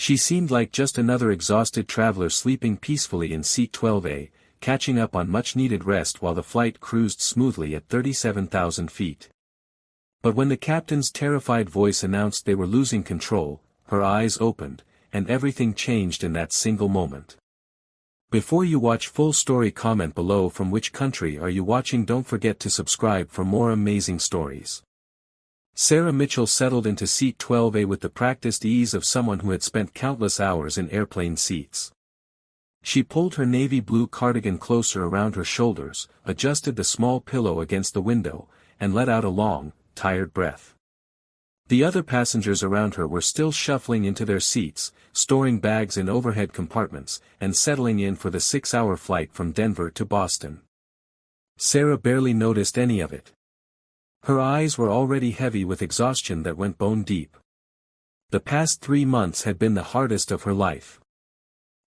She seemed like just another exhausted traveler sleeping peacefully in seat 12A, catching up on much-needed rest while the flight cruised smoothly at 37,000 feet. But when the captain's terrified voice announced they were losing control, her eyes opened, and everything changed in that single moment. Before you watch full story, comment below from which country are you watching. Don't forget to subscribe for more amazing stories. Sarah Mitchell settled into seat 12A with the practiced ease of someone who had spent countless hours in airplane seats. She pulled her navy blue cardigan closer around her shoulders, adjusted the small pillow against the window, and let out a long, tired breath. The other passengers around her were still shuffling into their seats, storing bags in overhead compartments, and settling in for the 6-hour flight from Denver to Boston. Sarah barely noticed any of it. Her eyes were already heavy with exhaustion that went bone deep. The past 3 months had been the hardest of her life.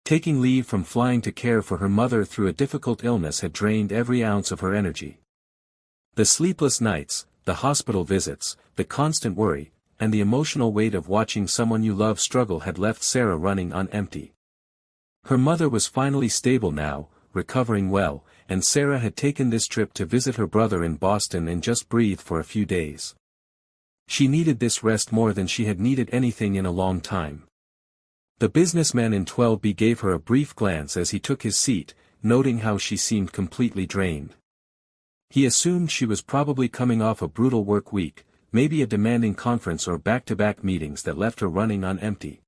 Taking leave from flying to care for her mother through a difficult illness had drained every ounce of her energy. The sleepless nights, the hospital visits, the constant worry, and the emotional weight of watching someone you love struggle had left Sarah running on empty. Her mother was finally stable now, recovering well, and Sarah had taken this trip to visit her brother in Boston and just breathe for a few days. She needed this rest more than she had needed anything in a long time. The businessman in 12B gave her a brief glance as he took his seat, noting how she seemed completely drained. He assumed she was probably coming off a brutal work week, maybe a demanding conference or back-to-back meetings that left her running on empty.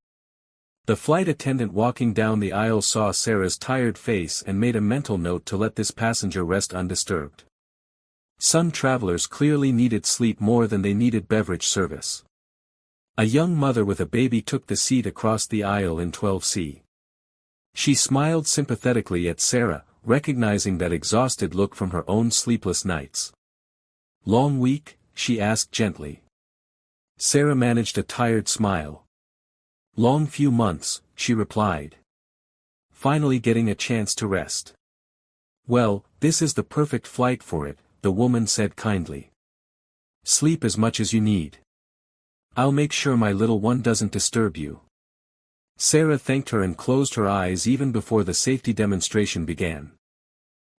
The flight attendant walking down the aisle saw Sarah's tired face and made a mental note to let this passenger rest undisturbed. Some travelers clearly needed sleep more than they needed beverage service. A young mother with a baby took the seat across the aisle in 12C. She smiled sympathetically at Sarah, recognizing that exhausted look from her own sleepless nights. "Long week?" she asked gently. Sarah managed a tired smile. "Long few months," she replied. "Finally getting a chance to rest." "Well, this is the perfect flight for it," the woman said kindly. "Sleep as much as you need. I'll make sure my little one doesn't disturb you." Sarah thanked her and closed her eyes even before the safety demonstration began.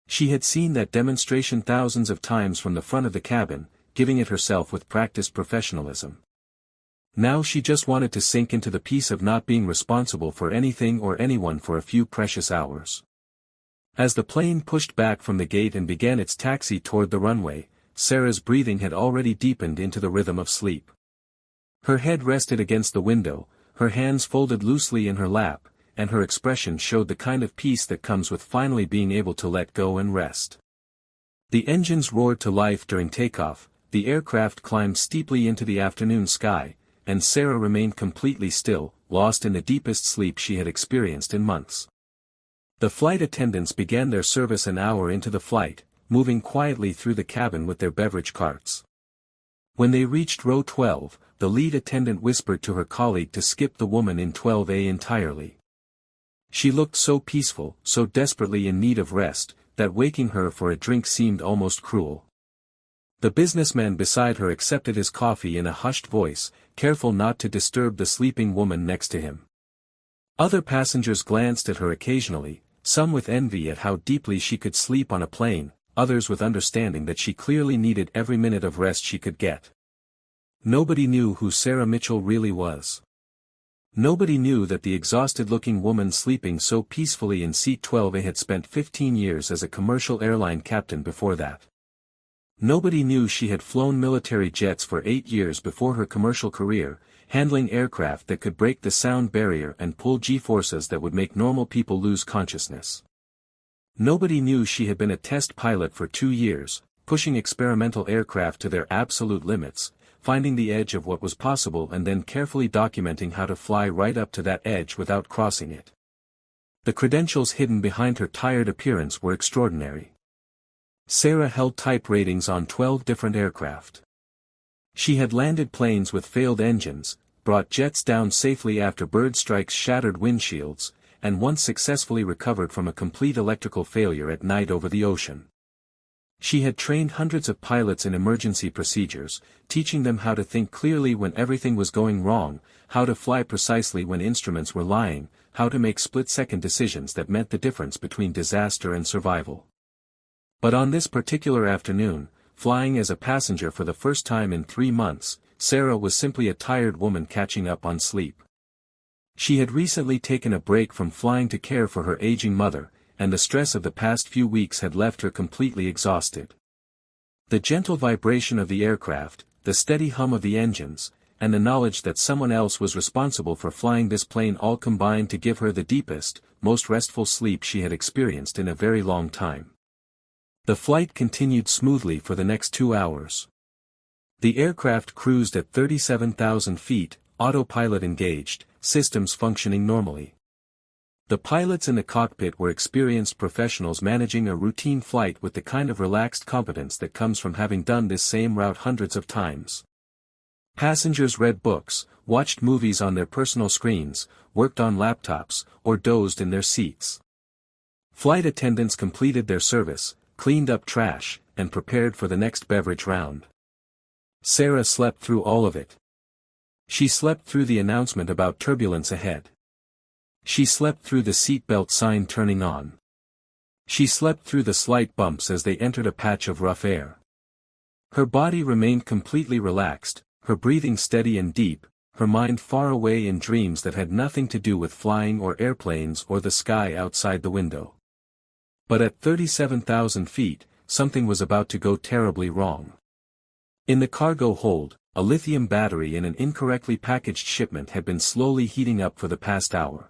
She had seen that demonstration thousands of times from the front of the cabin, giving it herself with practiced professionalism. Now she just wanted to sink into the peace of not being responsible for anything or anyone for a few precious hours. As the plane pushed back from the gate and began its taxi toward the runway, Sarah's breathing had already deepened into the rhythm of sleep. Her head rested against the window, her hands folded loosely in her lap, and her expression showed the kind of peace that comes with finally being able to let go and rest. The engines roared to life during takeoff, the aircraft climbed steeply into the afternoon sky, and Sarah remained completely still, lost in the deepest sleep she had experienced in months. The flight attendants began their service an hour into the flight, moving quietly through the cabin with their beverage carts. When they reached row 12, the lead attendant whispered to her colleague to skip the woman in 12A entirely. She looked so peaceful, so desperately in need of rest, that waking her for a drink seemed almost cruel. The businessman beside her accepted his coffee in a hushed voice, careful not to disturb the sleeping woman next to him. Other passengers glanced at her occasionally, some with envy at how deeply she could sleep on a plane, others with understanding that she clearly needed every minute of rest she could get. Nobody knew who Sarah Mitchell really was. Nobody knew that the exhausted-looking woman sleeping so peacefully in seat 12A had spent 15 years as a commercial airline captain before that. Nobody knew she had flown military jets for 8 years before her commercial career, handling aircraft that could break the sound barrier and pull G-forces that would make normal people lose consciousness. Nobody knew she had been a test pilot for 2 years, pushing experimental aircraft to their absolute limits, finding the edge of what was possible and then carefully documenting how to fly right up to that edge without crossing it. The credentials hidden behind her tired appearance were extraordinary. Sarah held type ratings on 12 different aircraft. She had landed planes with failed engines, brought jets down safely after bird strikes shattered windshields, and once successfully recovered from a complete electrical failure at night over the ocean. She had trained hundreds of pilots in emergency procedures, teaching them how to think clearly when everything was going wrong, how to fly precisely when instruments were lying, how to make split-second decisions that meant the difference between disaster and survival. But on this particular afternoon, flying as a passenger for the first time in 3 months, Sarah was simply a tired woman catching up on sleep. She had recently taken a break from flying to care for her aging mother, and the stress of the past few weeks had left her completely exhausted. The gentle vibration of the aircraft, the steady hum of the engines, and the knowledge that someone else was responsible for flying this plane all combined to give her the deepest, most restful sleep she had experienced in a very long time. The flight continued smoothly for the next 2 hours. The aircraft cruised at 37,000 feet, autopilot engaged, systems functioning normally. The pilots in the cockpit were experienced professionals managing a routine flight with the kind of relaxed competence that comes from having done this same route hundreds of times. Passengers read books, watched movies on their personal screens, worked on laptops, or dozed in their seats. Flight attendants completed their service, cleaned up trash, and prepared for the next beverage round. Sarah slept through all of it. She slept through the announcement about turbulence ahead. She slept through the seatbelt sign turning on. She slept through the slight bumps as they entered a patch of rough air. Her body remained completely relaxed, her breathing steady and deep, her mind far away in dreams that had nothing to do with flying or airplanes or the sky outside the window. But at 37,000 feet, something was about to go terribly wrong. In the cargo hold, a lithium battery in an incorrectly packaged shipment had been slowly heating up for the past hour.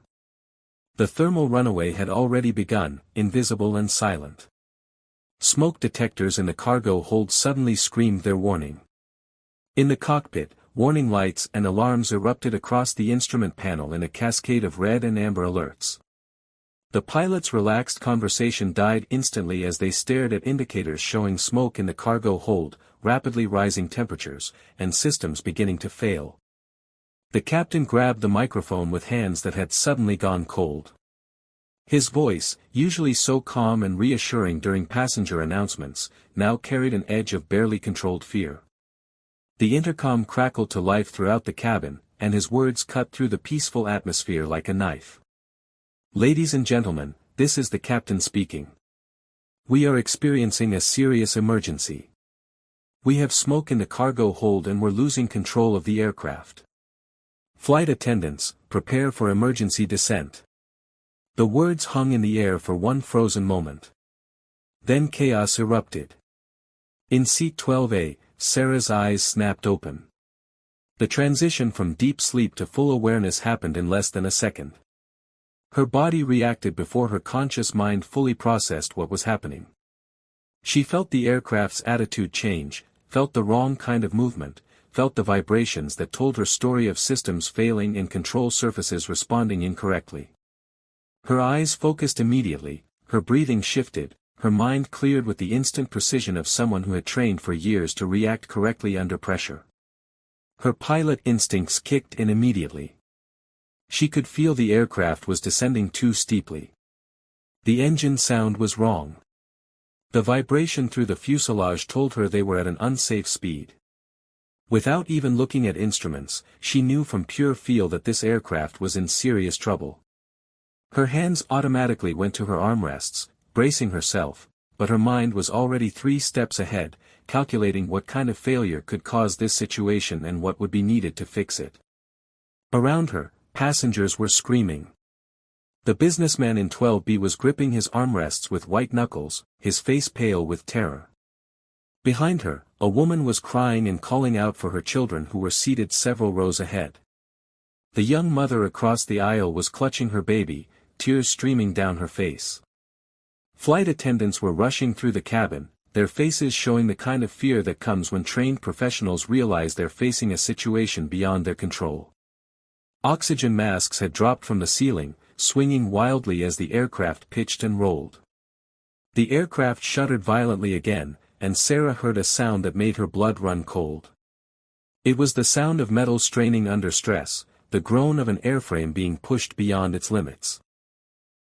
The thermal runaway had already begun, invisible and silent. Smoke detectors in the cargo hold suddenly screamed their warning. In the cockpit, warning lights and alarms erupted across the instrument panel in a cascade of red and amber alerts. The pilots' relaxed conversation died instantly as they stared at indicators showing smoke in the cargo hold, rapidly rising temperatures, and systems beginning to fail. The captain grabbed the microphone with hands that had suddenly gone cold. His voice, usually so calm and reassuring during passenger announcements, now carried an edge of barely controlled fear. The intercom crackled to life throughout the cabin, and his words cut through the peaceful atmosphere like a knife. "Ladies and gentlemen, this is the captain speaking. We are experiencing a serious emergency. We have smoke in the cargo hold and we're losing control of the aircraft. Flight attendants, prepare for emergency descent." The words hung in the air for one frozen moment. Then chaos erupted. In seat 12A, Sarah's eyes snapped open. The transition from deep sleep to full awareness happened in less than a second. Her body reacted before her conscious mind fully processed what was happening. She felt the aircraft's attitude change, felt the wrong kind of movement, felt the vibrations that told her story of systems failing and control surfaces responding incorrectly. Her eyes focused immediately, her breathing shifted, her mind cleared with the instant precision of someone who had trained for years to react correctly under pressure. Her pilot instincts kicked in immediately. She could feel the aircraft was descending too steeply. The engine sound was wrong. The vibration through the fuselage told her they were at an unsafe speed. Without even looking at instruments, she knew from pure feel that this aircraft was in serious trouble. Her hands automatically went to her armrests, bracing herself, but her mind was already 3 steps ahead, calculating what kind of failure could cause this situation and what would be needed to fix it. Around her, passengers were screaming. The businessman in 12B was gripping his armrests with white knuckles, his face pale with terror. Behind her, a woman was crying and calling out for her children who were seated several rows ahead. The young mother across the aisle was clutching her baby, tears streaming down her face. Flight attendants were rushing through the cabin, their faces showing the kind of fear that comes when trained professionals realize they're facing a situation beyond their control. Oxygen masks had dropped from the ceiling, swinging wildly as the aircraft pitched and rolled. The aircraft shuddered violently again, and Sarah heard a sound that made her blood run cold. It was the sound of metal straining under stress, the groan of an airframe being pushed beyond its limits.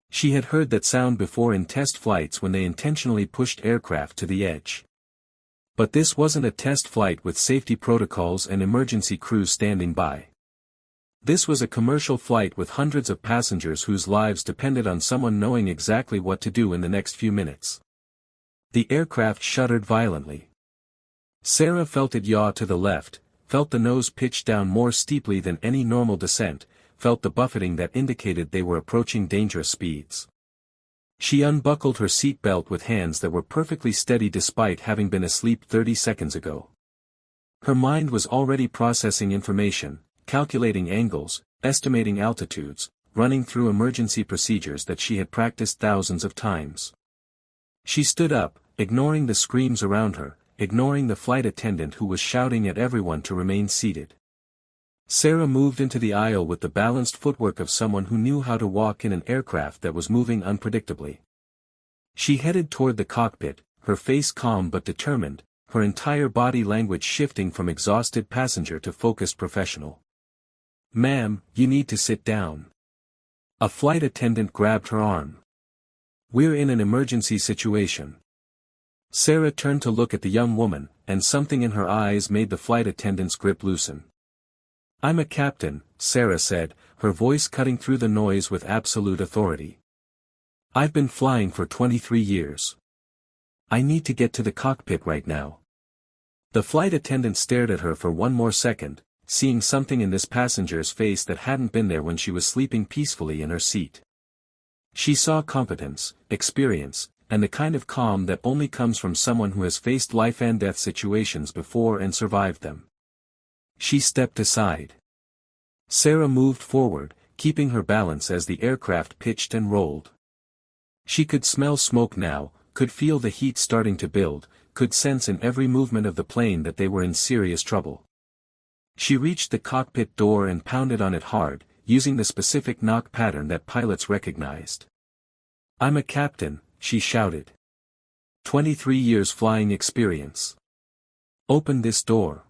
She had heard that sound before in test flights when they intentionally pushed aircraft to the edge. But this wasn't a test flight with safety protocols and emergency crews standing by. This was a commercial flight with hundreds of passengers whose lives depended on someone knowing exactly what to do in the next few minutes. The aircraft shuddered violently. Sarah felt it yaw to the left, felt the nose pitch down more steeply than any normal descent, felt the buffeting that indicated they were approaching dangerous speeds. She unbuckled her seat belt with hands that were perfectly steady despite having been asleep 30 seconds ago. Her mind was already processing information, calculating angles, estimating altitudes, running through emergency procedures that she had practiced thousands of times. She stood up, ignoring the screams around her, ignoring the flight attendant who was shouting at everyone to remain seated. Sarah moved into the aisle with the balanced footwork of someone who knew how to walk in an aircraft that was moving unpredictably. She headed toward the cockpit, her face calm but determined, her entire body language shifting from exhausted passenger to focused professional. "Ma'am, you need to sit down." A flight attendant grabbed her arm. "We're in an emergency situation." Sarah turned to look at the young woman, and something in her eyes made the flight attendant's grip loosen. "I'm a captain," Sarah said, her voice cutting through the noise with absolute authority. "I've been flying for 23 years. I need to get to the cockpit right now." The flight attendant stared at her for one more second, seeing something in this passenger's face that hadn't been there when she was sleeping peacefully in her seat. She saw competence, experience, and the kind of calm that only comes from someone who has faced life-and-death situations before and survived them. She stepped aside. Sarah moved forward, keeping her balance as the aircraft pitched and rolled. She could smell smoke now, could feel the heat starting to build, could sense in every movement of the plane that they were in serious trouble. She reached the cockpit door and pounded on it hard, using the specific knock pattern that pilots recognized. "I'm a captain," she shouted. 23 years flying experience. Open this door."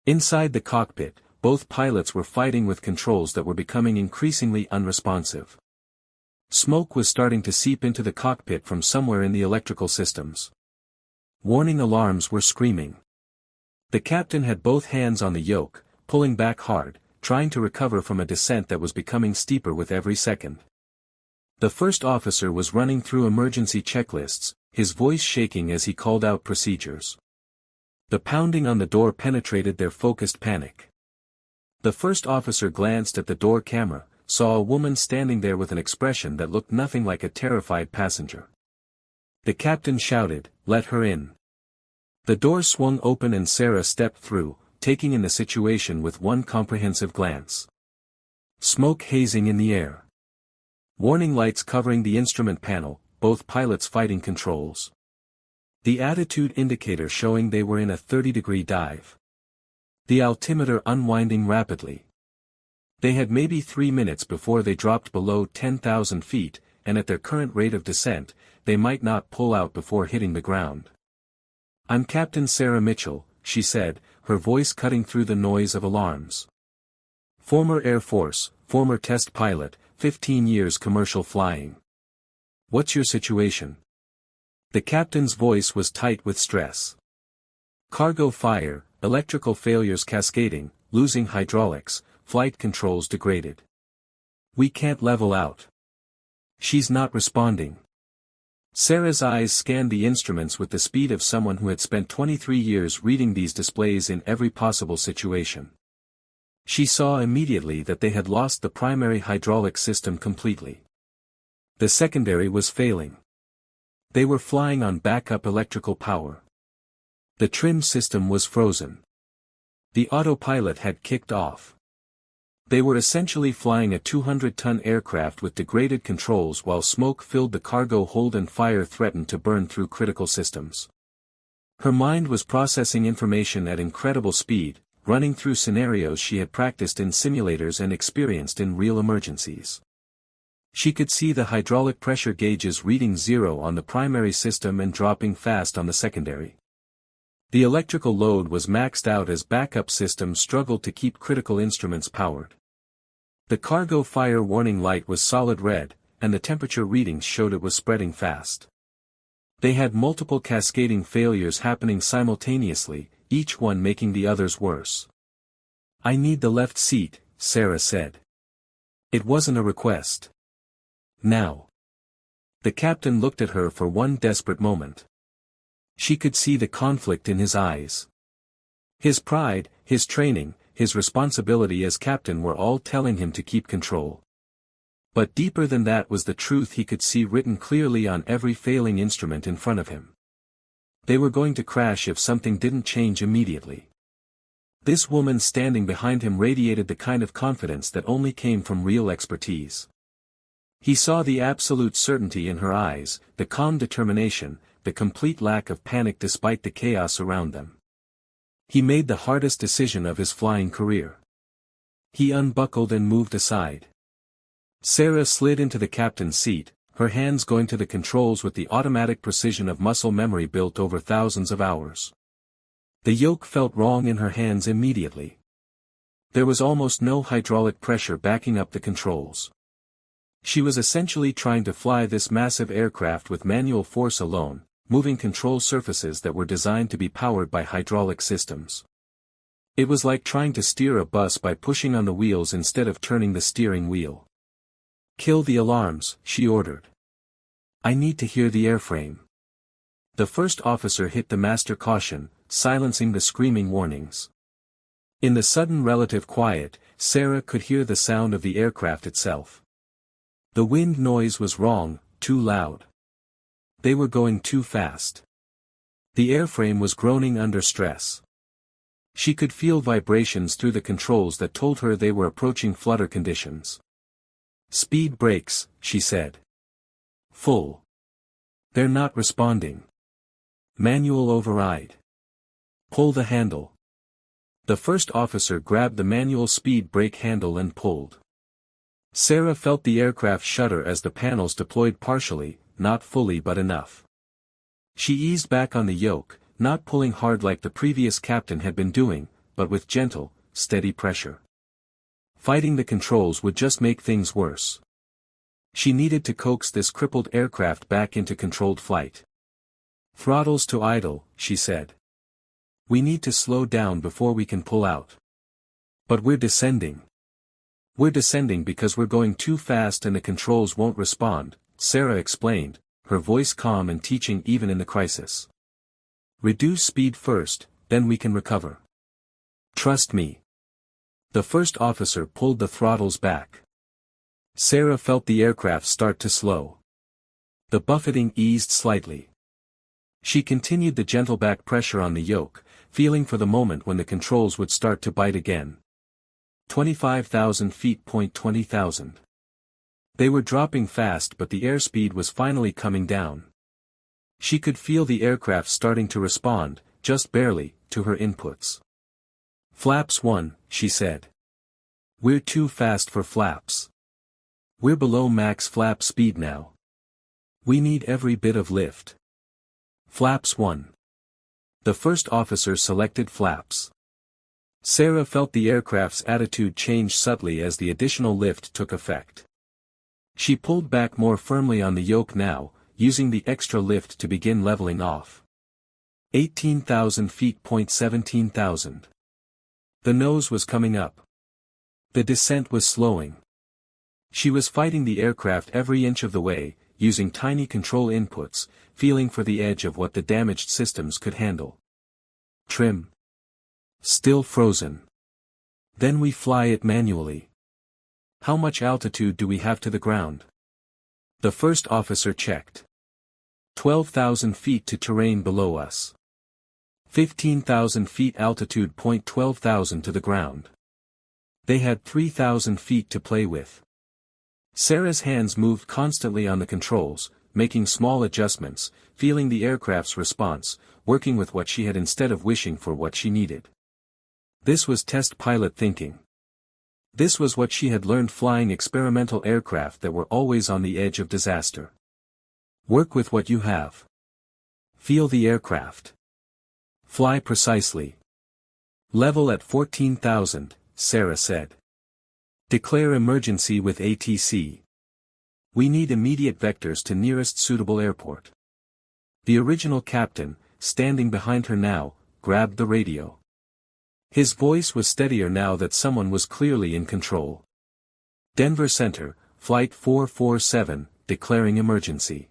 Inside the cockpit, both pilots were fighting with controls that were becoming increasingly unresponsive. Smoke was starting to seep into the cockpit from somewhere in the electrical systems. Warning alarms were screaming. The captain had both hands on the yoke, pulling back hard, trying to recover from a descent that was becoming steeper with every second. The first officer was running through emergency checklists, his voice shaking as he called out procedures. The pounding on the door penetrated their focused panic. The first officer glanced at the door camera, saw a woman standing there with an expression that looked nothing like a terrified passenger. The captain shouted, "Let her in." The door swung open and Sarah stepped through, taking in the situation with one comprehensive glance. Smoke hazing in the air. Warning lights covering the instrument panel, both pilots fighting controls. The attitude indicator showing they were in a 30-degree dive. The altimeter unwinding rapidly. They had maybe 3 minutes before they dropped below 10,000 feet, and at their current rate of descent, they might not pull out before hitting the ground. "I'm Captain Sarah Mitchell," she said, her voice cutting through the noise of alarms. "Former Air Force, former test pilot, 15 years commercial flying. What's your situation?" The captain's voice was tight with stress. "Cargo fire, electrical failures cascading, losing hydraulics, flight controls degraded. We can't level out. She's not responding." Sarah's eyes scanned the instruments with the speed of someone who had spent 23 years reading these displays in every possible situation. She saw immediately that they had lost the primary hydraulic system completely. The secondary was failing. They were flying on backup electrical power. The trim system was frozen. The autopilot had kicked off. They were essentially flying a 200-ton aircraft with degraded controls while smoke filled the cargo hold and fire threatened to burn through critical systems. Her mind was processing information at incredible speed, running through scenarios she had practiced in simulators and experienced in real emergencies. She could see the hydraulic pressure gauges reading 0 on the primary system and dropping fast on the secondary. The electrical load was maxed out as backup systems struggled to keep critical instruments powered. The cargo fire warning light was solid red, and the temperature readings showed it was spreading fast. They had multiple cascading failures happening simultaneously, each one making the others worse. "I need the left seat," Sarah said. It wasn't a request. "Now." The captain looked at her for one desperate moment. She could see the conflict in his eyes. His pride, his training, his responsibility as captain were all telling him to keep control. But deeper than that was the truth he could see written clearly on every failing instrument in front of him. They were going to crash if something didn't change immediately. This woman standing behind him radiated the kind of confidence that only came from real expertise. He saw the absolute certainty in her eyes, the calm determination, the complete lack of panic despite the chaos around them. He made the hardest decision of his flying career. He unbuckled and moved aside. Sarah slid into the captain's seat, her hands going to the controls with the automatic precision of muscle memory built over thousands of hours. The yoke felt wrong in her hands immediately. There was almost no hydraulic pressure backing up the controls. She was essentially trying to fly this massive aircraft with manual force alone, moving control surfaces that were designed to be powered by hydraulic systems. It was like trying to steer a bus by pushing on the wheels instead of turning the steering wheel. "Kill the alarms," she ordered. "I need to hear the airframe." The first officer hit the master caution, silencing the screaming warnings. In the sudden relative quiet, Sarah could hear the sound of the aircraft itself. The wind noise was wrong, too loud. They were going too fast. The airframe was groaning under stress. She could feel vibrations through the controls that told her they were approaching flutter conditions. "Speed brakes," she said. "Full. They're not responding. Manual override. Pull the handle." The first officer grabbed the manual speed brake handle and pulled. Sarah felt the aircraft shudder as the panels deployed partially, not fully but enough. She eased back on the yoke, not pulling hard like the previous captain had been doing, but with gentle, steady pressure. Fighting the controls would just make things worse. She needed to coax this crippled aircraft back into controlled flight. "Throttles to idle," she said. "We need to slow down before we can pull out." "But we're descending." "We're descending because we're going too fast and the controls won't respond," Sarah explained, her voice calm and teaching even in the crisis. "Reduce speed first, then we can recover. Trust me." The first officer pulled the throttles back. Sarah felt the aircraft start to slow. The buffeting eased slightly. She continued the gentle back pressure on the yoke, feeling for the moment when the controls would start to bite again. 25,000 feet. 20,000. They were dropping fast but the airspeed was finally coming down. She could feel the aircraft starting to respond, just barely, to her inputs. "Flaps 1, she said. "We're too fast for flaps. We're below max flap speed now. We need every bit of lift." "Flaps 1. The first officer selected flaps. Sarah felt the aircraft's attitude change subtly as the additional lift took effect. She pulled back more firmly on the yoke now, using the extra lift to begin leveling off. 18,000 feet. 17,000. The nose was coming up. The descent was slowing. She was fighting the aircraft every inch of the way, using tiny control inputs, feeling for the edge of what the damaged systems could handle. "Trim. Still frozen. Then we fly it manually. How much altitude do we have to the ground?" The first officer checked. 12,000 feet to terrain below us. 15,000 feet altitude. 12,000 to the ground. They had 3,000 feet to play with. Sarah's hands moved constantly on the controls, making small adjustments, feeling the aircraft's response, working with what she had instead of wishing for what she needed. This was test pilot thinking. This was what she had learned flying experimental aircraft that were always on the edge of disaster. Work with what you have. Feel the aircraft. Fly precisely. Level at 14,000, Sarah said. Declare emergency with ATC. We need immediate vectors to nearest suitable airport. The original captain, standing behind her now, grabbed the radio. His voice was steadier now that someone was clearly in control. Denver Center, Flight 447, declaring emergency.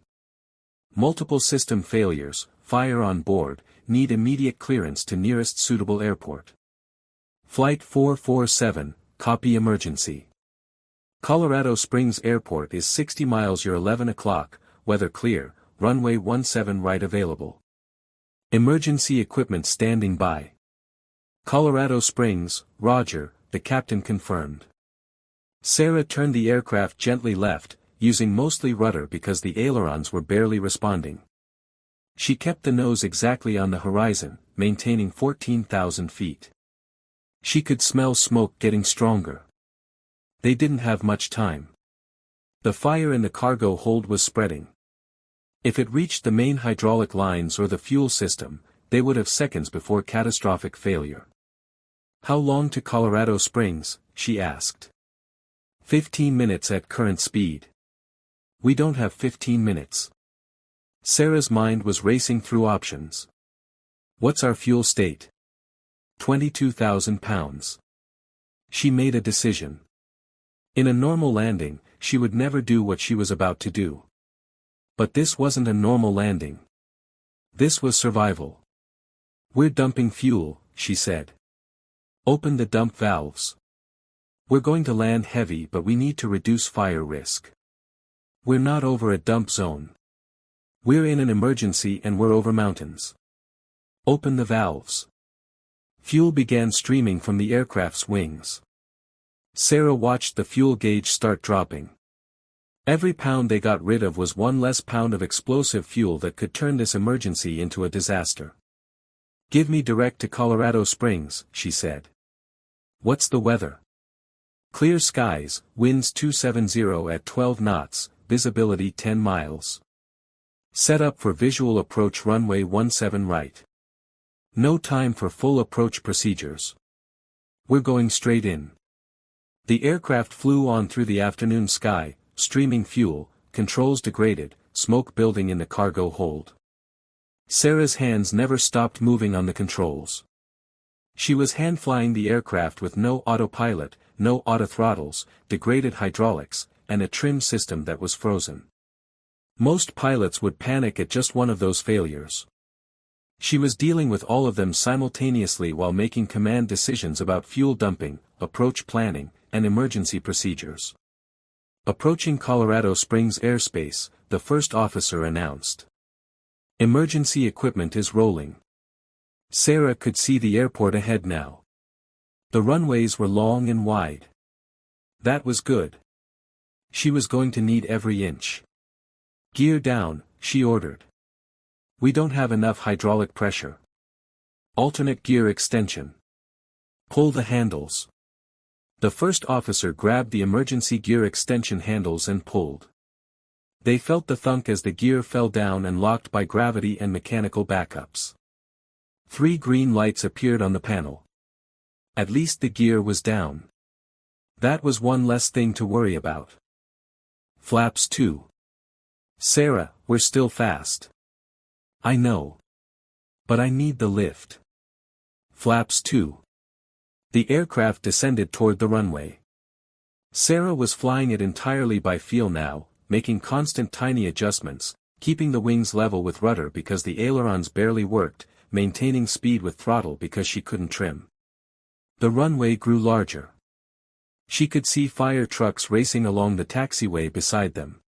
Multiple system failures, fire on board, need immediate clearance to nearest suitable airport. Flight 447, copy emergency. Colorado Springs Airport is 60 miles. Your 11 o'clock, weather clear, runway 17 right available. Emergency equipment standing by. Colorado Springs, Roger, the captain confirmed. Sarah turned the aircraft gently left, using mostly rudder because the ailerons were barely responding. She kept the nose exactly on the horizon, maintaining 14,000 feet. She could smell smoke getting stronger. They didn't have much time. The fire in the cargo hold was spreading. If it reached the main hydraulic lines or the fuel system, they would have seconds before catastrophic failure. How long to Colorado Springs? She asked. 15 minutes at current speed. We don't have 15 minutes. Sarah's mind was racing through options. What's our fuel state? 22,000 pounds. She made a decision. In a normal landing, she would never do what she was about to do. But this wasn't a normal landing. This was survival. We're dumping fuel, she said. Open the dump valves. We're going to land heavy, but we need to reduce fire risk. We're not over a dump zone. We're in an emergency and we're over mountains. Open the valves. Fuel began streaming from the aircraft's wings. Sarah watched the fuel gauge start dropping. Every pound they got rid of was one less pound of explosive fuel that could turn this emergency into a disaster. Give me direct to Colorado Springs, she said. What's the weather? Clear skies, winds 270 at 12 knots, visibility 10 miles. Set up for visual approach runway 17 right. No time for full approach procedures. We're going straight in. The aircraft flew on through the afternoon sky, streaming fuel, controls degraded, smoke building in the cargo hold. Sarah's hands never stopped moving on the controls. She was hand-flying the aircraft with no autopilot, no autothrottles, degraded hydraulics, and a trim system that was frozen. Most pilots would panic at just one of those failures. She was dealing with all of them simultaneously while making command decisions about fuel dumping, approach planning, and emergency procedures. Approaching Colorado Springs airspace, the first officer announced. Emergency equipment is rolling. Sarah could see the airport ahead now. The runways were long and wide. That was good. She was going to need every inch. Gear down, she ordered. We don't have enough hydraulic pressure. Alternate gear extension. Pull the handles. The first officer grabbed the emergency gear extension handles and pulled. They felt the thunk as the gear fell down and locked by gravity and mechanical backups. 3 green lights appeared on the panel. At least the gear was down. That was one less thing to worry about. Flaps 2. Sarah, we're still fast. I know. But I need the lift. Flaps 2. The aircraft descended toward the runway. Sarah was flying it entirely by feel now, making constant tiny adjustments, keeping the wings level with rudder because the ailerons barely worked, maintaining speed with throttle because she couldn't trim. The runway grew larger. She could see fire trucks racing along the taxiway beside them.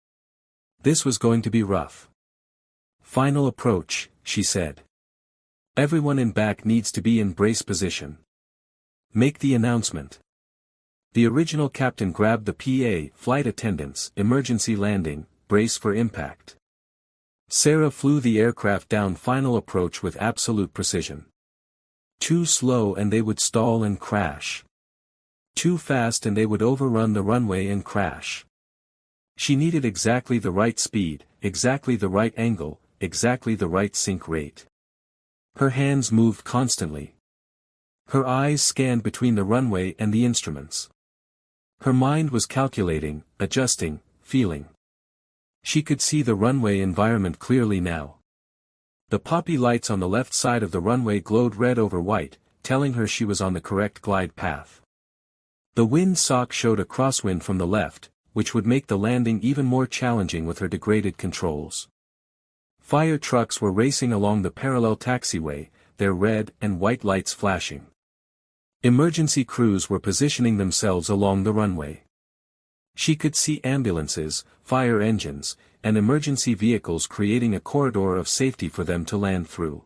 This was going to be rough. Final approach, she said. Everyone in back needs to be in brace position. Make the announcement. The original captain grabbed the PA, flight attendants, emergency landing, brace for impact. Sarah flew the aircraft down final approach with absolute precision. Too slow and they would stall and crash. Too fast and they would overrun the runway and crash. She needed exactly the right speed, exactly the right angle, exactly the right sink rate. Her hands moved constantly. Her eyes scanned between the runway and the instruments. Her mind was calculating, adjusting, feeling. She could see the runway environment clearly now. The poppy lights on the left side of the runway glowed red over white, telling her she was on the correct glide path. The wind sock showed a crosswind from the left, which would make the landing even more challenging with her degraded controls. Fire trucks were racing along the parallel taxiway, their red and white lights flashing. Emergency crews were positioning themselves along the runway. She could see ambulances, fire engines, and emergency vehicles creating a corridor of safety for them to land through.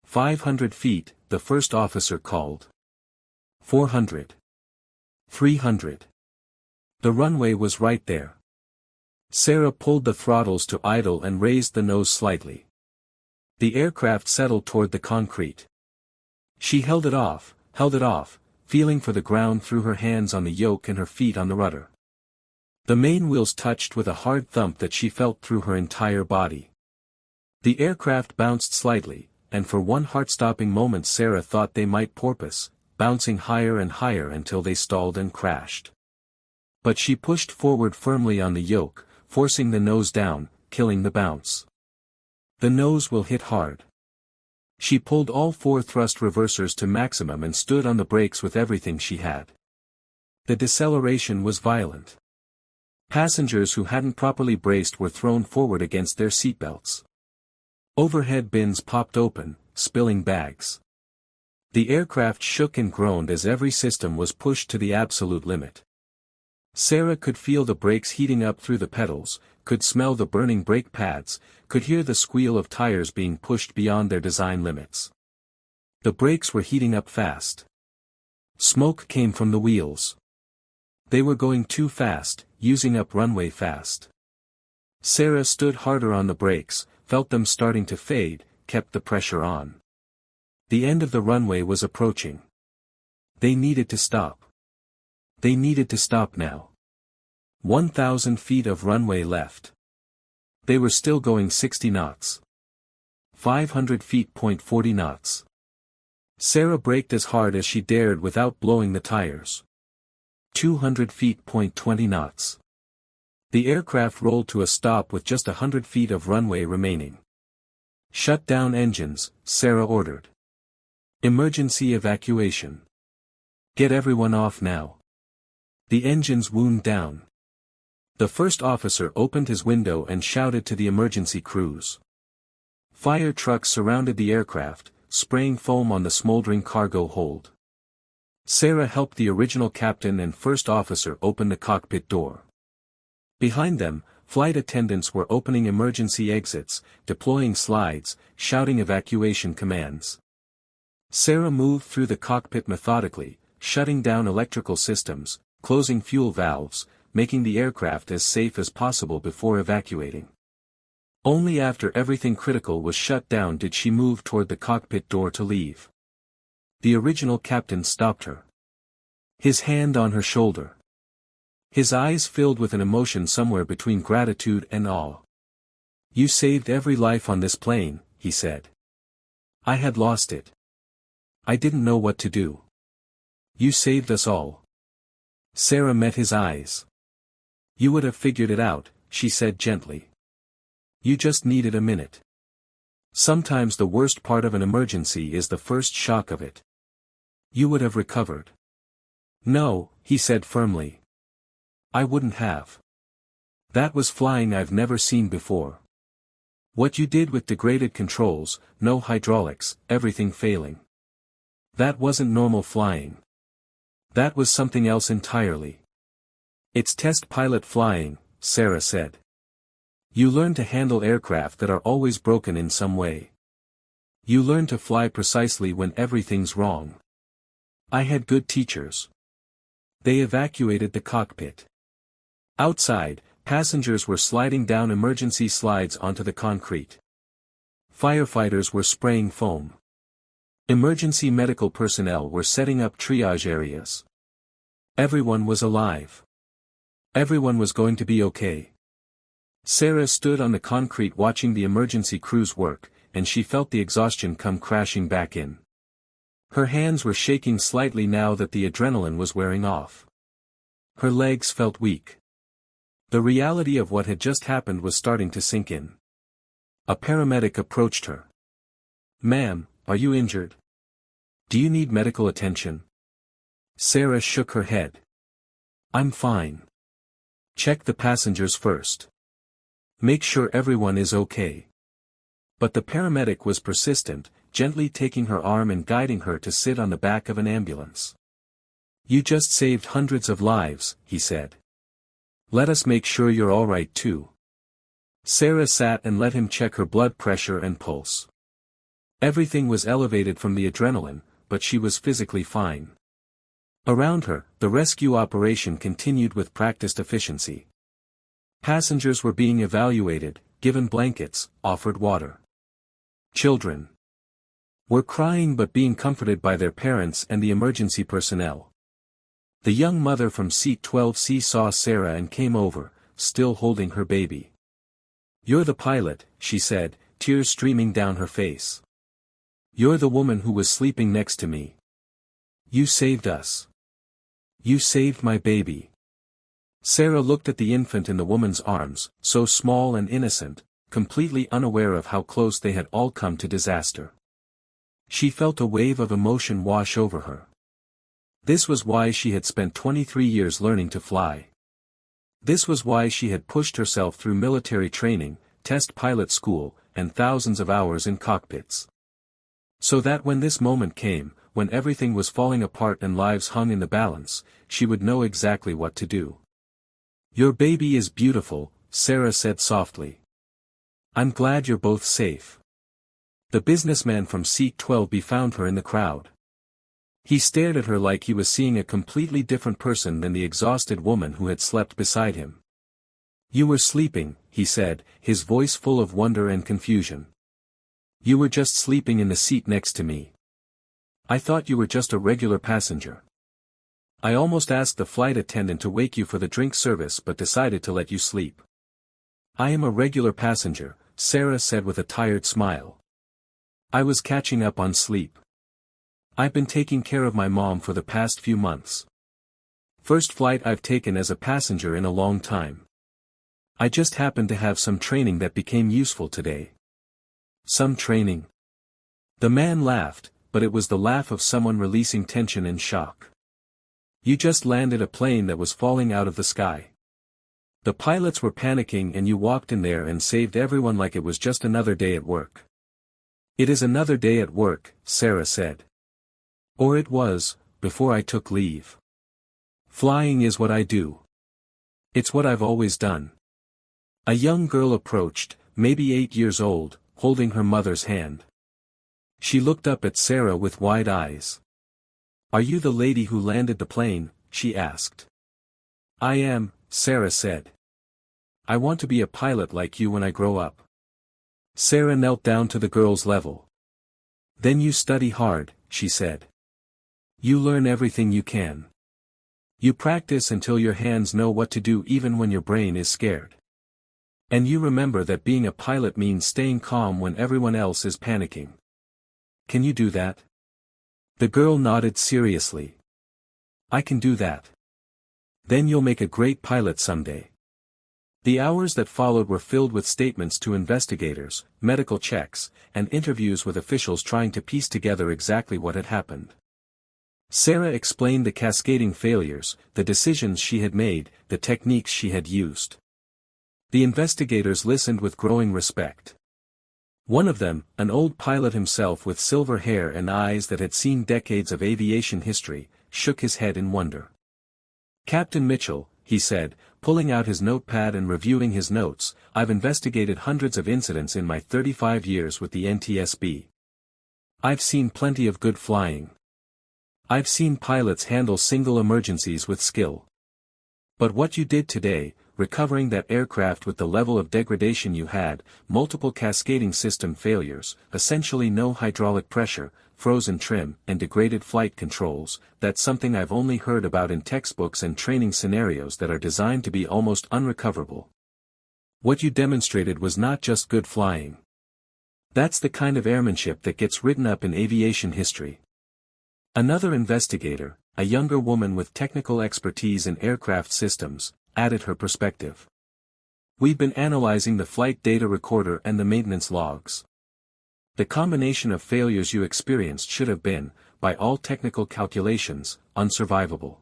500 feet, the first officer called. 400. 300. The runway was right there. Sarah pulled the throttles to idle and raised the nose slightly. The aircraft settled toward the concrete. She held it off, feeling for the ground through her hands on the yoke and her feet on the rudder. The main wheels touched with a hard thump that she felt through her entire body. The aircraft bounced slightly, and for one heart-stopping moment Sarah thought they might porpoise, bouncing higher and higher until they stalled and crashed. But she pushed forward firmly on the yoke, forcing the nose down, killing the bounce. The nose will hit hard. She pulled all 4 thrust reversers to maximum and stood on the brakes with everything she had. The deceleration was violent. Passengers who hadn't properly braced were thrown forward against their seatbelts. Overhead bins popped open, spilling bags. The aircraft shook and groaned as every system was pushed to the absolute limit. Sarah could feel the brakes heating up through the pedals, could smell the burning brake pads, could hear the squeal of tires being pushed beyond their design limits. The brakes were heating up fast. Smoke came from the wheels. They were going too fast, using up runway fast. Sarah stood harder on the brakes, felt them starting to fade, kept the pressure on. The end of the runway was approaching. They needed to stop. They needed to stop now. 1,000 feet of runway left. They were still going 60 knots. 500 feet. 40 knots. Sarah braked as hard as she dared without blowing the tires. 200 feet. 20 knots. The aircraft rolled to a stop with just 100 feet of runway remaining. Shut down engines, Sarah ordered. Emergency evacuation. Get everyone off now. The engines wound down. The first officer opened his window and shouted to the emergency crews. Fire trucks surrounded the aircraft, spraying foam on the smoldering cargo hold. Sarah helped the original captain and first officer open the cockpit door. Behind them, flight attendants were opening emergency exits, deploying slides, shouting evacuation commands. Sarah moved through the cockpit methodically, shutting down electrical systems, closing fuel valves, making the aircraft as safe as possible before evacuating. Only after everything critical was shut down did she move toward the cockpit door to leave. The original captain stopped her. His hand on her shoulder. His eyes filled with an emotion somewhere between gratitude and awe. You saved every life on this plane, he said. I had lost it. I didn't know what to do. You saved us all. Sarah met his eyes. You would have figured it out, she said gently. You just needed a minute. Sometimes the worst part of an emergency is the first shock of it. You would have recovered. No, he said firmly. I wouldn't have. That was flying I've never seen before. What you did with degraded controls, no hydraulics, everything failing. That wasn't normal flying. That was something else entirely. It's test pilot flying, Sarah said. You learn to handle aircraft that are always broken in some way. You learn to fly precisely when everything's wrong. I had good teachers. They evacuated the cockpit. Outside, passengers were sliding down emergency slides onto the concrete. Firefighters were spraying foam. Emergency medical personnel were setting up triage areas. Everyone was alive. Everyone was going to be okay. Sarah stood on the concrete watching the emergency crews work, and she felt the exhaustion come crashing back in. Her hands were shaking slightly now that the adrenaline was wearing off. Her legs felt weak. The reality of what had just happened was starting to sink in. A paramedic approached her. "Ma'am, are you injured? Do you need medical attention?" Sarah shook her head. "I'm fine. Check the passengers first. Make sure everyone is okay." But the paramedic was persistent, gently taking her arm and guiding her to sit on the back of an ambulance. "You just saved hundreds of lives," he said. "Let us make sure you're all right too." Sarah sat and let him check her blood pressure and pulse. Everything was elevated from the adrenaline, but she was physically fine. Around her, the rescue operation continued with practiced efficiency. Passengers were being evaluated, given blankets, offered water. Children were crying but being comforted by their parents and the emergency personnel. The young mother from seat 12C saw Sarah and came over, still holding her baby. "You're the pilot," she said, tears streaming down her face. "You're the woman who was sleeping next to me. You saved us. You saved my baby." Sarah looked at the infant in the woman's arms, so small and innocent, completely unaware of how close they had all come to disaster. She felt a wave of emotion wash over her. This was why she had spent 23 years learning to fly. This was why she had pushed herself through military training, test pilot school, and thousands of hours in cockpits. So that when this moment came, when everything was falling apart and lives hung in the balance, she would know exactly what to do. "Your baby is beautiful," Sarah said softly. "I'm glad you're both safe." The businessman from seat 12B found her in the crowd. He stared at her like he was seeing a completely different person than the exhausted woman who had slept beside him. "You were sleeping," he said, his voice full of wonder and confusion. "You were just sleeping in the seat next to me. I thought you were just a regular passenger. I almost asked the flight attendant to wake you for the drink service but decided to let you sleep." "I am a regular passenger," Sarah said with a tired smile. "I was catching up on sleep. I've been taking care of my mom for the past few months. First flight I've taken as a passenger in a long time. I just happened to have some training that became useful today." "Some training?" The man laughed, but it was the laugh of someone releasing tension and shock. "You just landed a plane that was falling out of the sky. The pilots were panicking and you walked in there and saved everyone like it was just another day at work." "It is another day at work," Sarah said. "Or it was, before I took leave. Flying is what I do. It's what I've always done." A young girl approached, maybe 8 years old, holding her mother's hand. She looked up at Sarah with wide eyes. "Are you the lady who landed the plane?" she asked. "I am," Sarah said. "I want to be a pilot like you when I grow up." Sarah knelt down to the girl's level. "Then you study hard," she said. "You learn everything you can. You practice until your hands know what to do even when your brain is scared. And you remember that being a pilot means staying calm when everyone else is panicking. Can you do that?" The girl nodded seriously. "I can do that." "Then you'll make a great pilot someday." The hours that followed were filled with statements to investigators, medical checks, and interviews with officials trying to piece together exactly what had happened. Sarah explained the cascading failures, the decisions she had made, the techniques she had used. The investigators listened with growing respect. One of them, an old pilot himself with silver hair and eyes that had seen decades of aviation history, shook his head in wonder. "Captain Mitchell," he said, pulling out his notepad and reviewing his notes, "I've investigated hundreds of incidents in my 35 years with the NTSB. I've seen plenty of good flying. I've seen pilots handle single emergencies with skill. But what you did today, recovering that aircraft with the level of degradation you had, multiple cascading system failures, essentially no hydraulic pressure, frozen trim, and degraded flight controls, that's something I've only heard about in textbooks and training scenarios that are designed to be almost unrecoverable. What you demonstrated was not just good flying. That's the kind of airmanship that gets written up in aviation history." Another investigator, a younger woman with technical expertise in aircraft systems, added her perspective. We've been analyzing the flight data recorder and the maintenance logs. The combination of failures you experienced should have been, by all technical calculations, unsurvivable.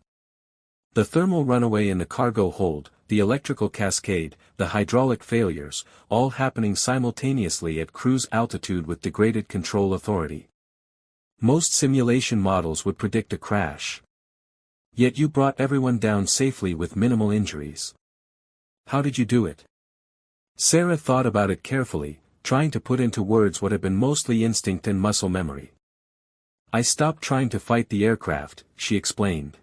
The thermal runaway in the cargo hold, the electrical cascade, the hydraulic failures, all happening simultaneously at cruise altitude with degraded control authority. Most simulation models would predict a crash. Yet you brought everyone down safely with minimal injuries. How did you do it? Sarah thought about it carefully, trying to put into words what had been mostly instinct and muscle memory. I stopped trying to fight the aircraft, she explained.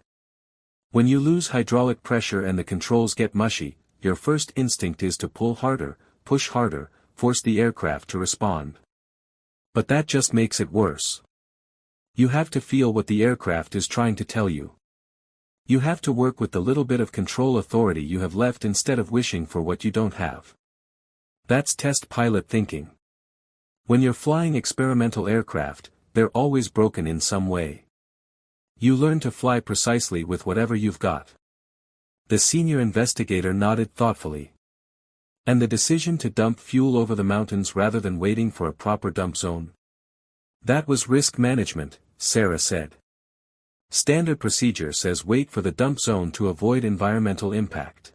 When you lose hydraulic pressure and the controls get mushy, your first instinct is to pull harder, push harder, force the aircraft to respond. But that just makes it worse. You have to feel what the aircraft is trying to tell you. You have to work with the little bit of control authority you have left instead of wishing for what you don't have. That's test pilot thinking. When you're flying experimental aircraft, they're always broken in some way. You learn to fly precisely with whatever you've got. The senior investigator nodded thoughtfully. And the decision to dump fuel over the mountains rather than waiting for a proper dump zone? That was risk management, Sarah said. Standard procedure says wait for the dump zone to avoid environmental impact.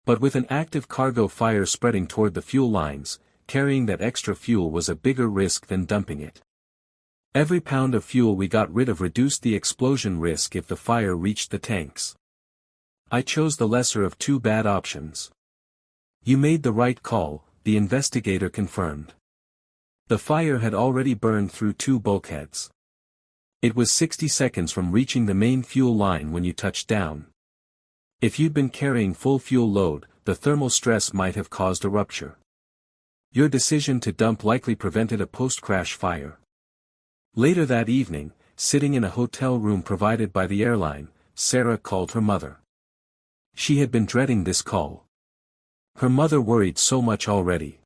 But with an active cargo fire spreading toward the fuel lines, carrying that extra fuel was a bigger risk than dumping it. Every pound of fuel we got rid of reduced the explosion risk if the fire reached the tanks. I chose the lesser of two bad options. You made the right call, the investigator confirmed. The fire had already burned through two bulkheads. It was 60 seconds from reaching the main fuel line when you touched down. If you'd been carrying full fuel load, the thermal stress might have caused a rupture. Your decision to dump likely prevented a post-crash fire. Later that evening, sitting in a hotel room provided by the airline, Sarah called her mother. She had been dreading this call. Her mother worried so much already.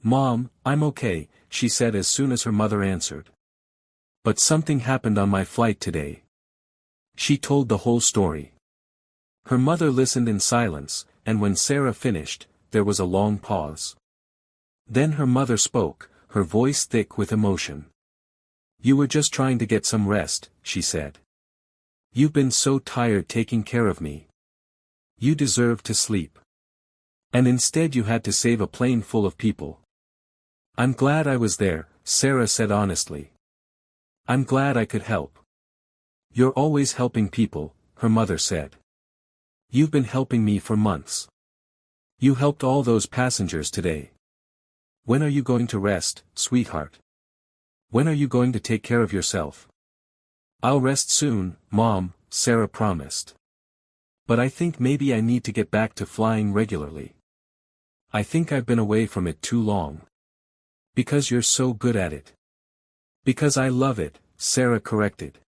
"Mom, I'm okay," she said as soon as her mother answered. "But something happened on my flight today." She told the whole story. Her mother listened in silence, and when Sarah finished, there was a long pause. Then her mother spoke, her voice thick with emotion. "You were just trying to get some rest," she said. "You've been so tired taking care of me. You deserve to sleep. And instead you had to save a plane full of people." "I'm glad I was there," Sarah said honestly. "I'm glad I could help." "You're always helping people," her mother said. "You've been helping me for months. You helped all those passengers today. When are you going to rest, sweetheart? When are you going to take care of yourself?" "I'll rest soon, Mom," Sarah promised. "But I think maybe I need to get back to flying regularly. I think I've been away from it too long." "Because you're so good at it." "Because I love it," Sarah corrected.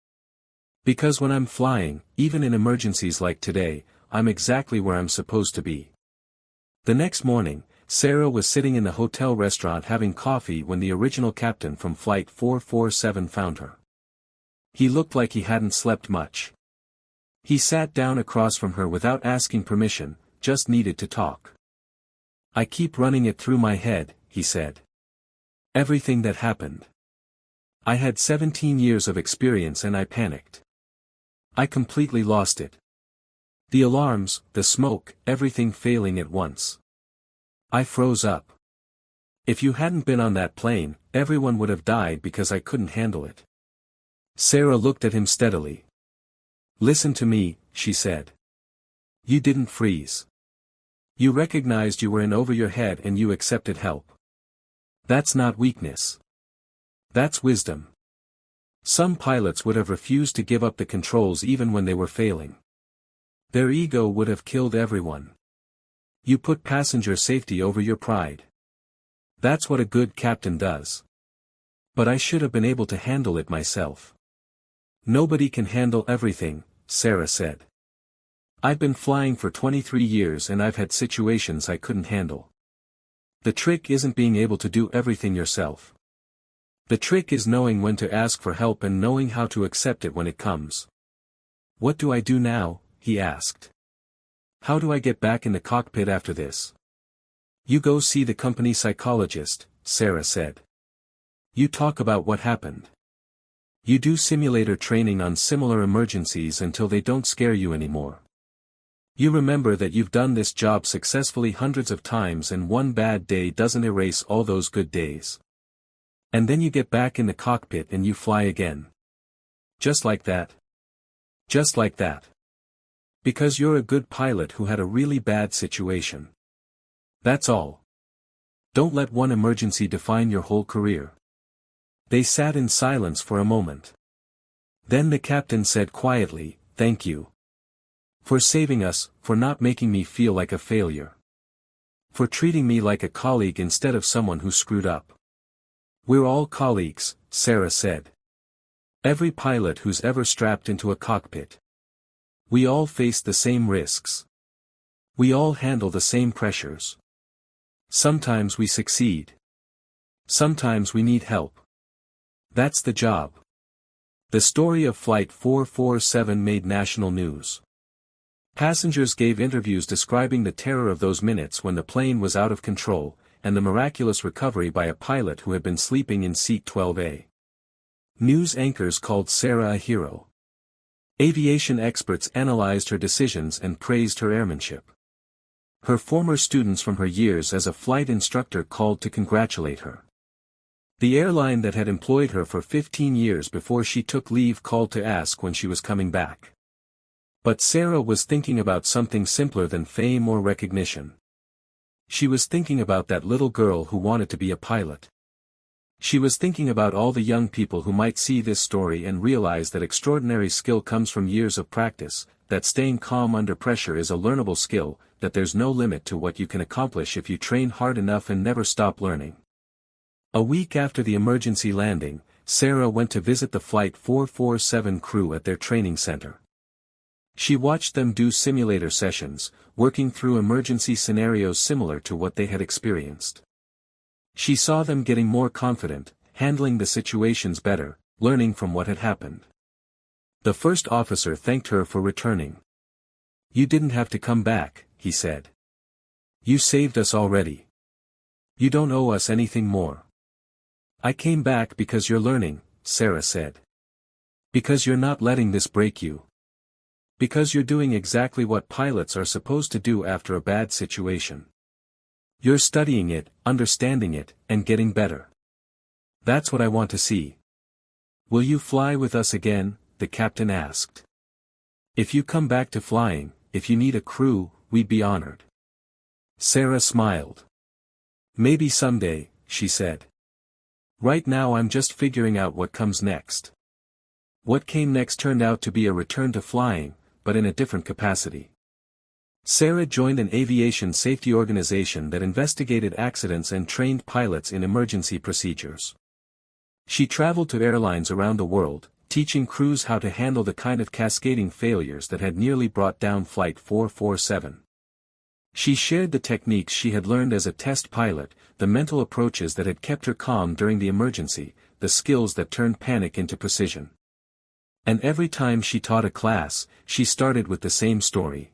"Because when I'm flying, even in emergencies like today, I'm exactly where I'm supposed to be." The next morning, Sarah was sitting in the hotel restaurant having coffee when the original captain from Flight 447 found her. He looked like he hadn't slept much. He sat down across from her without asking permission, just needed to talk. "I keep running it through my head," he said. "Everything that happened. I had 17 years of experience and I panicked. I completely lost it. The alarms, the smoke, everything failing at once. I froze up. If you hadn't been on that plane, everyone would have died because I couldn't handle it." Sarah looked at him steadily. "Listen to me," she said. "You didn't freeze. You recognized you were in over your head and you accepted help. That's not weakness. That's wisdom. Some pilots would have refused to give up the controls even when they were failing. Their ego would have killed everyone. You put passenger safety over your pride. That's what a good captain does. But I should have been able to handle it myself." "Nobody can handle everything," Sarah said. "I've been flying for 23 years and I've had situations I couldn't handle. The trick isn't being able to do everything yourself. The trick is knowing when to ask for help and knowing how to accept it when it comes." "What do I do now?" he asked. "How do I get back in the cockpit after this?" You go see the company psychologist, Sarah said. You talk about what happened. You do simulator training on similar emergencies until they don't scare you anymore. You remember that you've done this job successfully hundreds of times and one bad day doesn't erase all those good days. And then you get back in the cockpit and you fly again. Just like that. Just like that. Because you're a good pilot who had a really bad situation. That's all. Don't let one emergency define your whole career. They sat in silence for a moment. Then the captain said quietly, "Thank you. For saving us, for not making me feel like a failure. For treating me like a colleague instead of someone who screwed up." "We're all colleagues," Sarah said. "Every pilot who's ever strapped into a cockpit. We all face the same risks. We all handle the same pressures. Sometimes we succeed. Sometimes we need help. That's the job." The story of Flight 447 made national news. Passengers gave interviews describing the terror of those minutes when the plane was out of control, and the miraculous recovery by a pilot who had been sleeping in seat 12A. News anchors called Sarah a hero. Aviation experts analyzed her decisions and praised her airmanship. Her former students from her years as a flight instructor called to congratulate her. The airline that had employed her for 15 years before she took leave called to ask when she was coming back. But Sarah was thinking about something simpler than fame or recognition. She was thinking about that little girl who wanted to be a pilot. She was thinking about all the young people who might see this story and realize that extraordinary skill comes from years of practice, that staying calm under pressure is a learnable skill, that there's no limit to what you can accomplish if you train hard enough and never stop learning. A week after the emergency landing, Sarah went to visit the Flight 447 crew at their training center. She watched them do simulator sessions, working through emergency scenarios similar to what they had experienced. She saw them getting more confident, handling the situations better, learning from what had happened. The first officer thanked her for returning. "You didn't have to come back," he said. "You saved us already. You don't owe us anything more." "I came back because you're learning," Sarah said. "Because you're not letting this break you. Because you're doing exactly what pilots are supposed to do after a bad situation. You're studying it, understanding it, and getting better. That's what I want to see." "Will you fly with us again?" the captain asked. "If you come back to flying, if you need a crew, we'd be honored." Sarah smiled. "Maybe someday," she said. "Right now I'm just figuring out what comes next." What came next turned out to be a return to flying, but in a different capacity. Sarah joined an aviation safety organization that investigated accidents and trained pilots in emergency procedures. She traveled to airlines around the world, teaching crews how to handle the kind of cascading failures that had nearly brought down Flight 447. She shared the techniques she had learned as a test pilot, the mental approaches that had kept her calm during the emergency, the skills that turned panic into precision. And every time she taught a class, she started with the same story.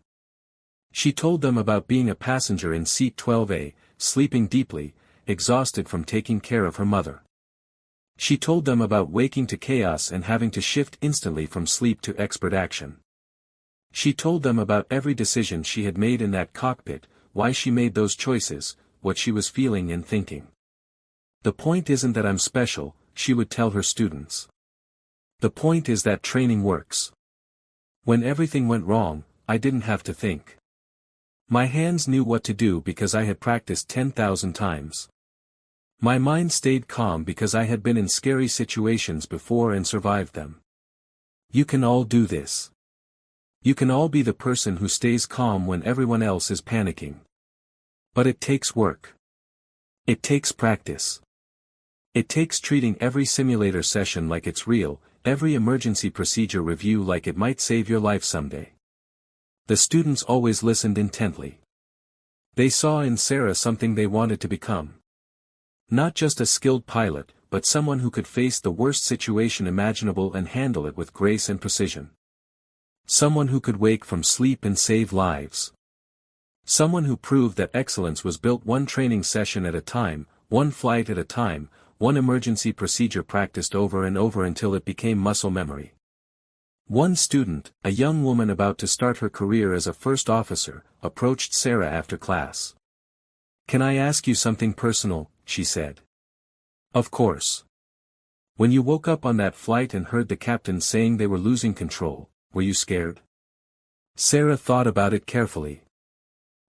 She told them about being a passenger in seat 12A, sleeping deeply, exhausted from taking care of her mother. She told them about waking to chaos and having to shift instantly from sleep to expert action. She told them about every decision she had made in that cockpit, why she made those choices, what she was feeling and thinking. "The point isn't that I'm special," she would tell her students. "The point is that training works. When everything went wrong, I didn't have to think. My hands knew what to do because I had practiced 10,000 times. My mind stayed calm because I had been in scary situations before and survived them. You can all do this. You can all be the person who stays calm when everyone else is panicking. But it takes work. It takes practice. It takes treating every simulator session like it's real, every emergency procedure review like it might save your life someday." The students always listened intently. They saw in Sarah something they wanted to become. Not just a skilled pilot, but someone who could face the worst situation imaginable and handle it with grace and precision. Someone who could wake from sleep and save lives. Someone who proved that excellence was built one training session at a time, one flight at a time, one emergency procedure practiced over and over until it became muscle memory. One student, a young woman about to start her career as a first officer, approached Sarah after class. "Can I ask you something personal?" she said. "Of course. When you woke up on that flight and heard the captain saying they were losing control, were you scared?" Sarah thought about it carefully.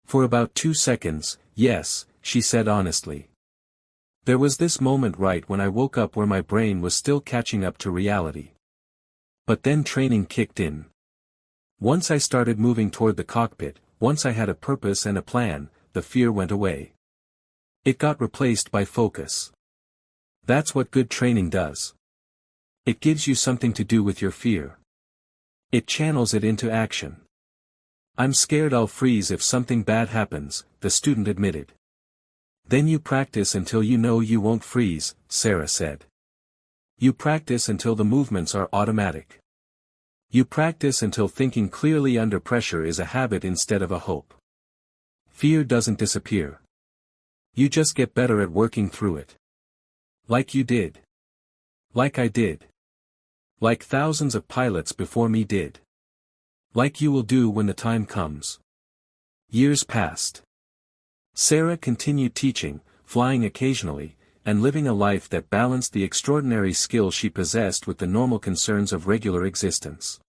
For about 2 seconds, yes, she said honestly. There was this moment right when I woke up where my brain was still catching up to reality. But then training kicked in. Once I started moving toward the cockpit, once I had a purpose and a plan, the fear went away. It got replaced by focus. That's what good training does. It gives you something to do with your fear. It channels it into action. "I'm scared I'll freeze if something bad happens," the student admitted. "Then you practice until you know you won't freeze," Sarah said. "You practice until the movements are automatic. You practice until thinking clearly under pressure is a habit instead of a hope. Fear doesn't disappear. You just get better at working through it. Like you did. Like I did. Like thousands of pilots before me did. Like you will do when the time comes." Years passed. Sarah continued teaching, flying occasionally, and living a life that balanced the extraordinary skill she possessed with the normal concerns of regular existence.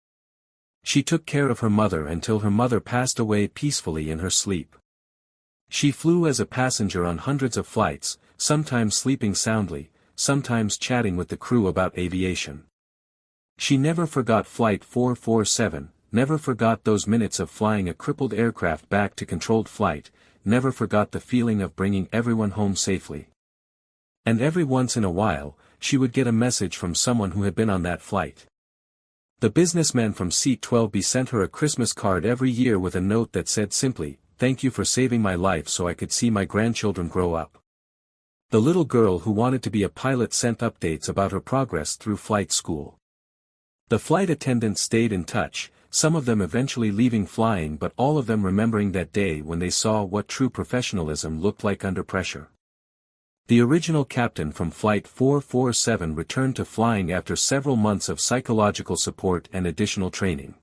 She took care of her mother until her mother passed away peacefully in her sleep. She flew as a passenger on hundreds of flights, sometimes sleeping soundly, sometimes chatting with the crew about aviation. She never forgot Flight 447, never forgot those minutes of flying a crippled aircraft back to controlled flight, never forgot the feeling of bringing everyone home safely. And every once in a while, she would get a message from someone who had been on that flight. The businessman from Seat 12B sent her a Christmas card every year with a note that said simply, "Thank you for saving my life so I could see my grandchildren grow up." The little girl who wanted to be a pilot sent updates about her progress through flight school. The flight attendants stayed in touch, some of them eventually leaving flying but all of them remembering that day when they saw what true professionalism looked like under pressure. The original captain from Flight 447 returned to flying after several months of psychological support and additional training.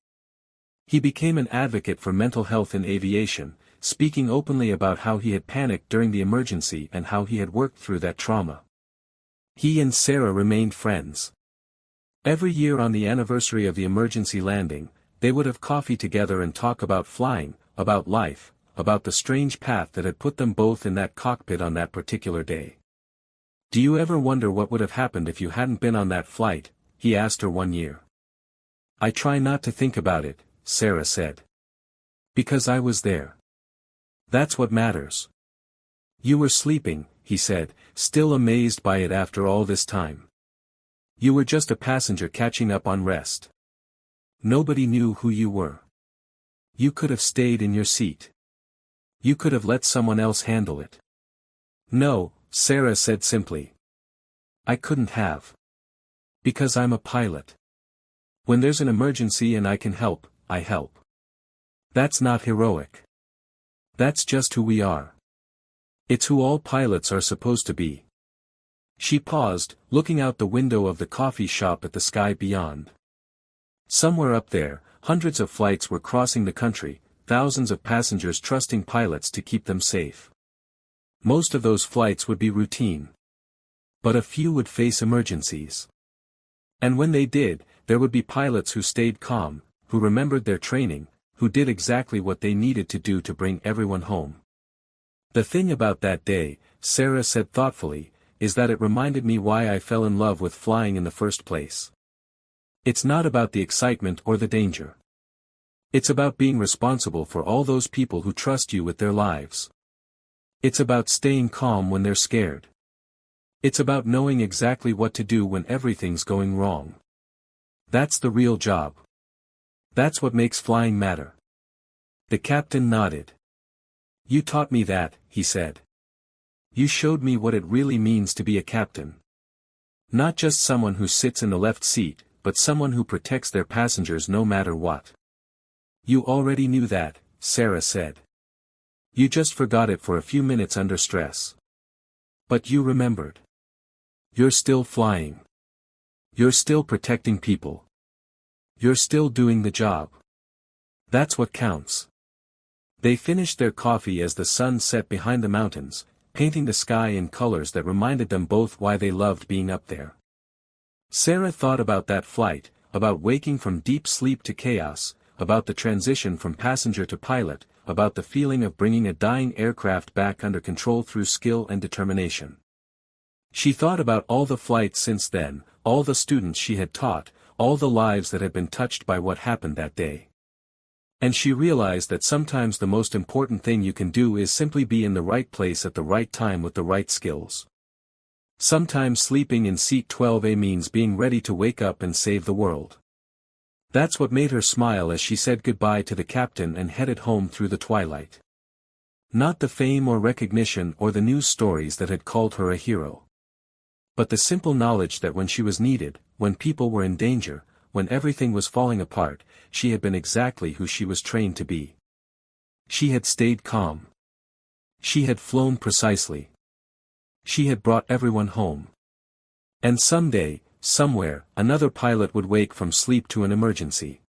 He became an advocate for mental health in aviation, speaking openly about how he had panicked during the emergency and how he had worked through that trauma. He and Sarah remained friends. Every year on the anniversary of the emergency landing, they would have coffee together and talk about flying, about life, about the strange path that had put them both in that cockpit on that particular day. "Do you ever wonder what would have happened if you hadn't been on that flight?" he asked her one year. "I try not to think about it," Sarah said. "Because I was there. That's what matters." "You were sleeping," he said, still amazed by it after all this time. "You were just a passenger catching up on rest. Nobody knew who you were. You could have stayed in your seat. You could have let someone else handle it." "No," Sarah said simply. "I couldn't have. Because I'm a pilot. When there's an emergency and I can help, I help. That's not heroic. That's just who we are. It's who all pilots are supposed to be." She paused, looking out the window of the coffee shop at the sky beyond. Somewhere up there, hundreds of flights were crossing the country, thousands of passengers trusting pilots to keep them safe. Most of those flights would be routine. But a few would face emergencies. And when they did, there would be pilots who stayed calm, who remembered their training, who did exactly what they needed to do to bring everyone home. "The thing about that day," Sarah said thoughtfully, "is that it reminded me why I fell in love with flying in the first place. It's not about the excitement or the danger. It's about being responsible for all those people who trust you with their lives. It's about staying calm when they're scared. It's about knowing exactly what to do when everything's going wrong. That's the real job. That's what makes flying matter." The captain nodded. "You taught me that," he said. "You showed me what it really means to be a captain. Not just someone who sits in the left seat, but someone who protects their passengers no matter what." "You already knew that," Sarah said. You just forgot it for a few minutes under stress. But you remembered. You're still flying. You're still protecting people. You're still doing the job. That's what counts. They finished their coffee as the sun set behind the mountains, painting the sky in colors that reminded them both why they loved being up there. Sarah thought about that flight, about waking from deep sleep to chaos, about the transition from passenger to pilot, about the feeling of bringing a dying aircraft back under control through skill and determination. She thought about all the flights since then, all the students she had taught, all the lives that had been touched by what happened that day. And she realized that sometimes the most important thing you can do is simply be in the right place at the right time with the right skills. Sometimes sleeping in seat 12A means being ready to wake up and save the world. That's what made her smile as she said goodbye to the captain and headed home through the twilight. Not the fame or recognition or the news stories that had called her a hero. But the simple knowledge that when she was needed, when people were in danger, when everything was falling apart, she had been exactly who she was trained to be. She had stayed calm. She had flown precisely. She had brought everyone home. And someday, somewhere, another pilot would wake from sleep to an emergency.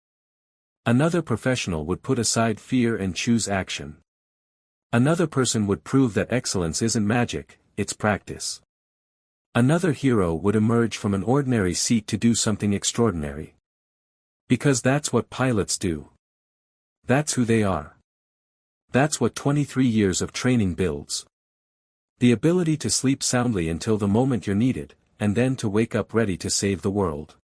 Another professional would put aside fear and choose action. Another person would prove that excellence isn't magic, it's practice. Another hero would emerge from an ordinary seat to do something extraordinary. Because that's what pilots do. That's who they are. That's what 23 years of training builds. The ability to sleep soundly until the moment you're needed, and then to wake up ready to save the world.